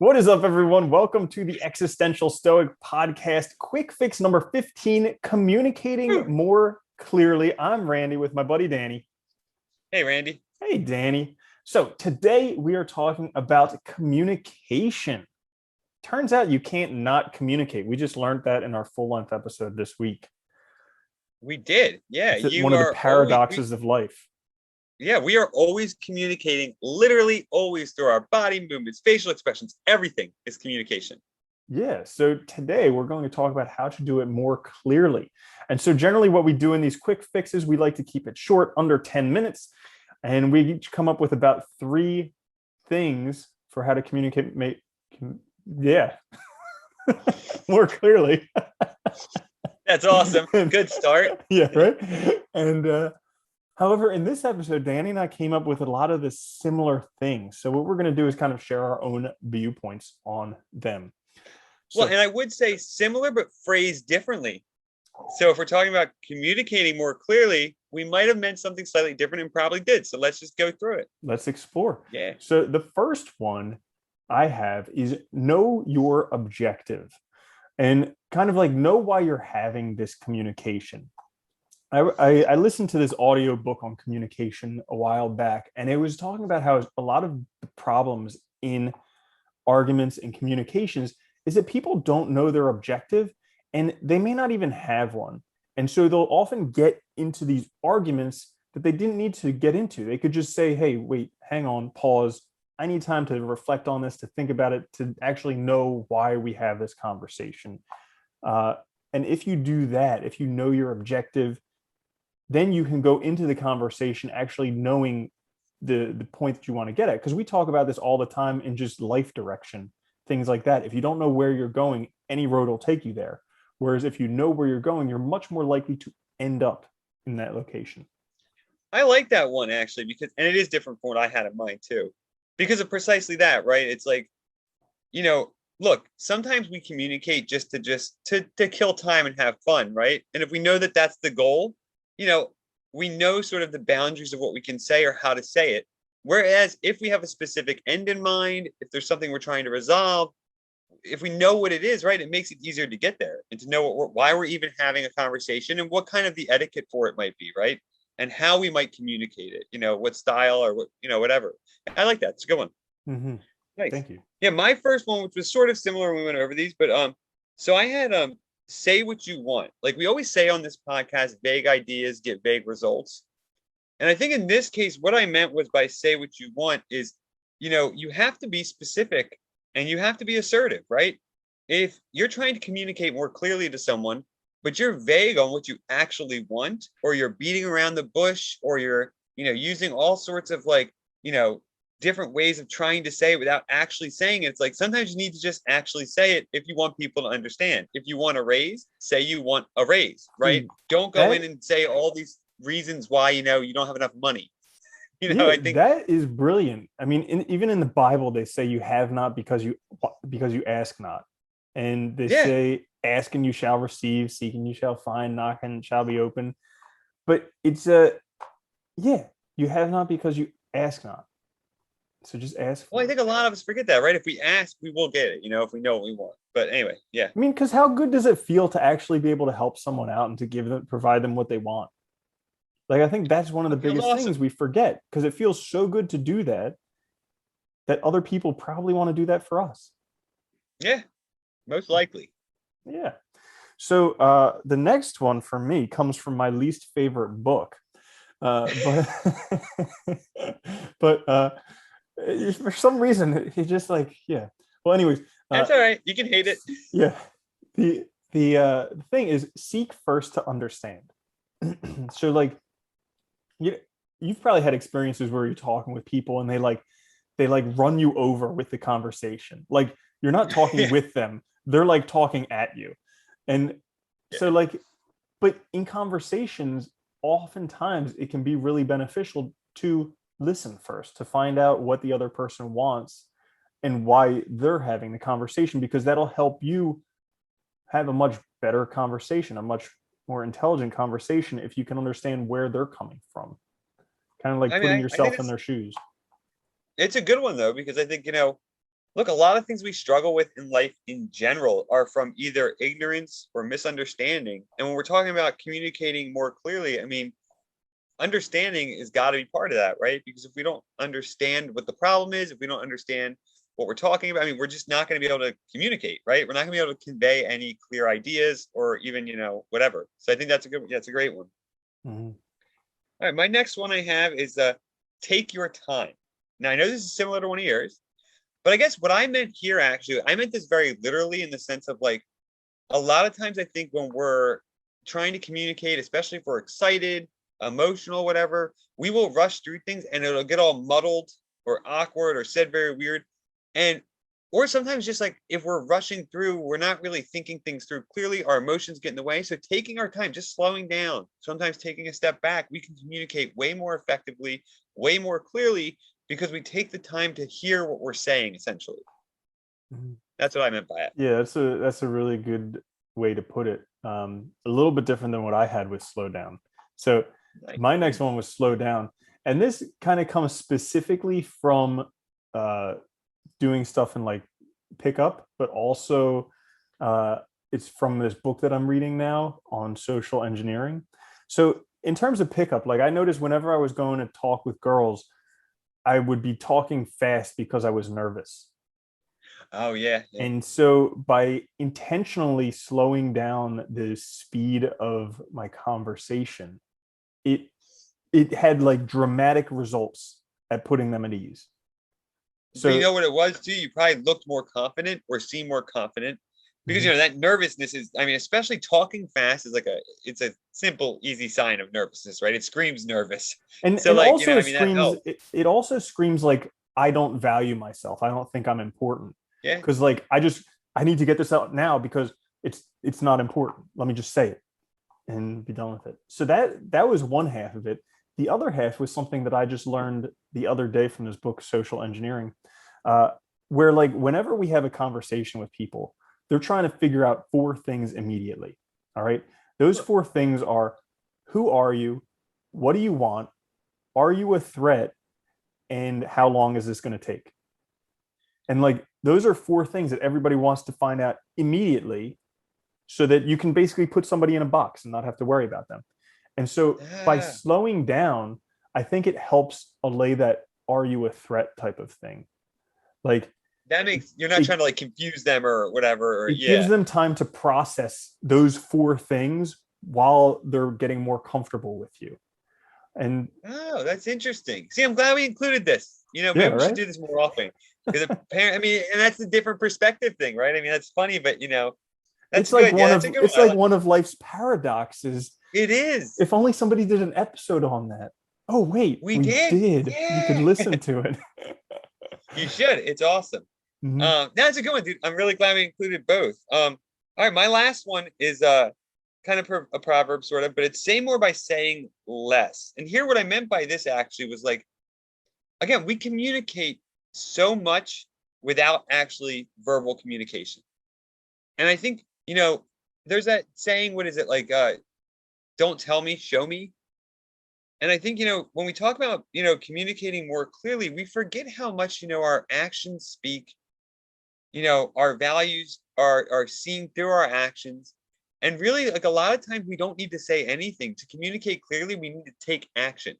What is up, everyone? Welcome to the Existential Stoic podcast, quick fix number 15, communicating more clearly. I'm Randy with my buddy Danny. Hey, Randy. Hey, Danny. So today we are talking about communication. Turns out you can't not communicate. We just learned that in our full-length episode this week. We did. Yeah. It's one of the paradoxes of life. We are always communicating, literally always through our body movements, facial expressions, everything is communication. Yeah, so today we're going to talk about how to do it more clearly. And so generally what we do in these quick fixes, we like to keep it short, under 10 minutes. And we each come up with about 3 things for how to communicate, more clearly. That's awesome. Good start. Yeah, right? And however, in this episode, Danny and I came up with a lot of the similar things. So what we're going to do is kind of share our own viewpoints on them. Well, and I would say similar, but phrased differently. So if we're talking about communicating more clearly, we might have meant something slightly different and probably did. So let's just go through it. Let's explore. Yeah. So the first one I have is know your objective and kind of like know why you're having this communication. I listened to this audio book on communication a while back, and it was talking about how a lot of the problems in arguments and communications is that people don't know their objective and they may not even have one. And so they'll often get into these arguments that they didn't need to get into. They could just say, hey, wait, hang on, pause. I need time to reflect on this, to think about it, to actually know why we have this conversation. And if you do that, if you know your objective, then you can go into the conversation actually knowing the point that you want to get at. Because we talk about this all the time in just life direction, things like that. If you don't know where you're going, any road will take you there. Whereas if you know where you're going, you're much more likely to end up in that location. I like that one, actually, because, and it is different from what I had in mind too, because of precisely that, right? It's like, look, sometimes we communicate just to kill time and have fun, right? And if we know that that's the goal, we know sort of the boundaries of what we can say or how to say it. Whereas if we have a specific end in mind, if there's something we're trying to resolve, if we know what it is, right, it makes it easier to get there and to know why we're even having a conversation and what kind of the etiquette for it might be, right? And how we might communicate it, what style or what, whatever. I like that. It's a good one. Mm-hmm. Nice. Thank you. Yeah, my first one, which was sort of similar when we went over these, but so I had say what you want. Like we always say on this podcast, vague ideas get vague results. And I think in this case, what I meant was by say what you want is, you have to be specific and you have to be assertive, right? If you're trying to communicate more clearly to someone, but you're vague on what you actually want, or you're beating around the bush, or you're, using all sorts of different ways of trying to say it without actually saying it. It's like sometimes you need to just actually say it if you want people to understand. If you want a raise, say you want a raise, right? Don't go in and say all these reasons why you don't have enough money. I think that is brilliant. I mean, even in the Bible, they say you have not because you ask not, and they say ask and you shall receive, seek and you shall find, knock and it shall be open. But it's you have not because you ask not. So just ask. Well, I think a lot of us forget that, right? If we ask, we will get it, if we know what we want. But anyway, yeah. I mean, because how good does it feel to actually be able to help someone out and to provide them what they want? Like, I think that's one of the biggest things we forget, because it feels so good to do that other people probably want to do that for us. Yeah, most likely. Yeah. So the next one for me comes from my least favorite book. But for some reason, he just like, yeah. Well, anyways. That's all right. You can hate it. Yeah. The thing is, seek first to understand. So like, you've probably had experiences where you're talking with people and they run you over with the conversation. Like you're not talking with them. They're like talking at you. And so like, but in conversations, oftentimes it can be really beneficial to listen first, to find out what the other person wants and why they're having the conversation, because that'll help you have a much better conversation, a much more intelligent conversation, if you can understand where they're coming from. Kind of like putting yourself in their shoes. It's a good one though, because I think, Look, a lot of things we struggle with in life in general are from either ignorance or misunderstanding. And when we're talking about communicating more clearly, I mean, understanding has got to be part of that, right? Because if we don't understand what the problem is, if we don't understand what we're talking about, I mean, we're just not going to be able to communicate, right? We're not going to be able to convey any clear ideas or even, whatever. So I think that's a great one. Mm-hmm. All right, my next one I have is take your time. Now I know this is similar to one of yours, but I guess what I meant here actually, I meant this very literally in the sense of like a lot of times I think when we're trying to communicate, especially if we're excited, emotional, whatever, we will rush through things and it'll get all muddled or awkward or said very weird. And or sometimes just like if we're rushing through, we're not really thinking things through clearly, our emotions get in the way. So taking our time, just slowing down, sometimes taking a step back, we can communicate way more effectively, way more clearly because we take the time to hear what we're saying, essentially. Mm-hmm. That's what I meant by it. Yeah, that's a really good way to put it. A little bit different than what I had with slow down. So Like, my next one was slow down, and this kind of comes specifically from uh, doing stuff in like pickup, but also it's from this book that I'm reading now on social engineering. So in terms of pickup, like I noticed whenever I was going to talk with girls, I would be talking fast because I was nervous. oh yeah, yeah. And so by intentionally slowing down the speed of my conversation, it it had like dramatic results at putting them at ease. But you So know what it was too? You probably looked more confident or seemed more confident because mhm. that nervousness is, I mean, especially talking fast is it's a simple, easy sign of nervousness, right? It screams nervous. So And like, also I mean, that helps. it also screams like I don't value myself. I don't think I'm important. Yeah. Because like I need to get this out now because it's not important. Let me just say it and be done with it. So that was one half of it. The other half was something that I just learned the other day from this book, Social Engineering, uh, where like whenever we have a conversation with people, they're trying to figure out four things immediately. All right. Those four things are: who are you? What do you want? Are you a threat? And how long is this going to take? And like those are four things that everybody wants to find out immediately so that you can basically put somebody in a box and not have to worry about them. And so by Ah, slowing down, I think it helps allay that are you a threat type of thing. Like that it, makes, you're not it, trying to like confuse them or whatever, or it gives yeah. them time to process those four things while they're getting more comfortable with you. And Oh, that's interesting. See, I'm glad we included this. yeah, Maybe we should right. do this more often because apparently, I mean, and that's the different perspective thing, right? I mean, that's funny, but that's good. Yeah, that's a good one. It's like one of life's paradoxes. It is. If only somebody did an episode on that. Oh wait, We we did. did. You could Yeah. listen to it. You should. It's awesome. Mhm. That's a good one, dude. I'm really glad we included both. All right, my last one is kind of a proverb sort of, but it's say more by saying less. And here what I meant by this actually was like, again, we communicate so much without actually verbal communication. And I think, there's that saying, what is it like don't tell me, show me. And I think, when we talk about, communicating more clearly, we forget how much, our actions speak, our values are seen through our actions. And really, like a lot of times we don't need to say anything. To communicate clearly, we need to take action.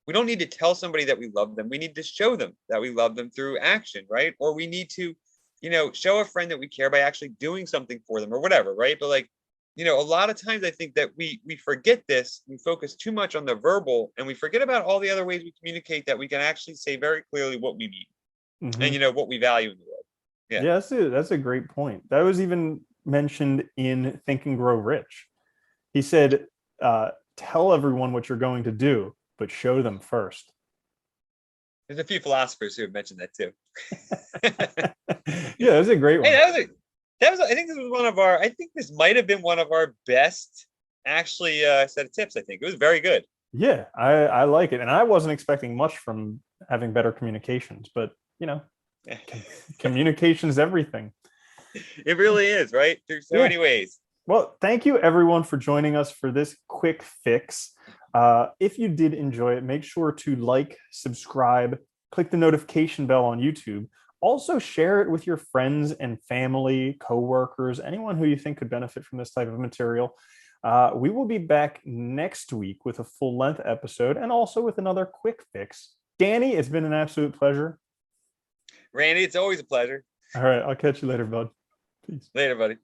We don't need to tell somebody that we love them. We need to show them that we love them through action, right? Or we need to, show a friend that we care by actually doing something for them or whatever, right? But like, a lot of times I think that we forget this. We focus too much on the verbal and we forget about all the other ways we communicate that we can actually say very clearly what we mean and Mm-hmm. what we value in the world. Yeah. Yeah, that's a great point. That was even mentioned in Think and Grow Rich. He said, tell everyone what you're going to do, but show them first. There's a few philosophers who have mentioned that too. Yeah, that's a great Hey, one. I think this was one of our, I think this might have been one of our best actually set of tips. I think it was very good. Yeah, I like it. And I wasn't expecting much from having better communications, but communication is everything. It really is, right? Through so Yeah. many ways. Well, thank you everyone for joining us for this quick fix. If you did enjoy it, make sure to like, subscribe, click the notification bell on YouTube. Also, share it with your friends and family, coworkers, anyone who you think could benefit from this type of material. We will be back next week with a full length episode and also with another quick fix. Danny, it's been an absolute pleasure. Randy, it's always a pleasure. All right, I'll catch you later, bud. Peace. Later, buddy.